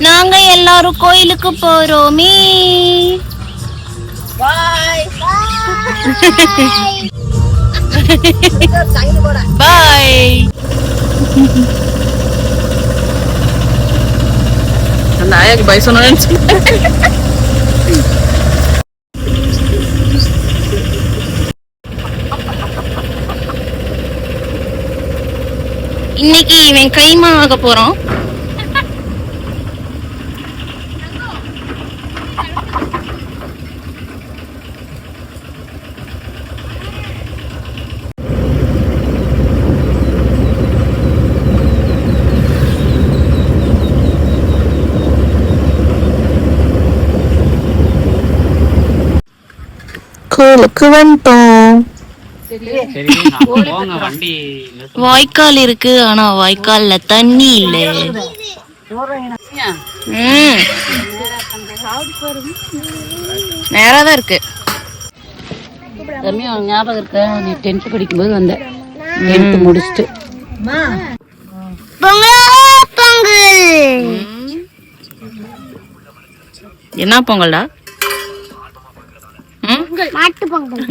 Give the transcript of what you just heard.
நாங்க எல்லாரும் கோயிலுக்கு போறோமே. பாய் பாய். அந்த ஆயாக்கு பாய் சொன்னேன்னு இன்னைக்கு இவன் கைமா ஆக போறான். கோயிலுக்கு வந்துட்டோம். வாய்க்கால் இருக்கு, ஆனா வாய்க்கால்ல தண்ணி இல்ல. நேராதான் இருக்கு. ஞாபகம் இருக்க, நீ 10th படிக்கும்போது வந்த, 10th முடிச்சுட்டு. என்ன பொங்கல்டா? மாட்டு பொங்கல்.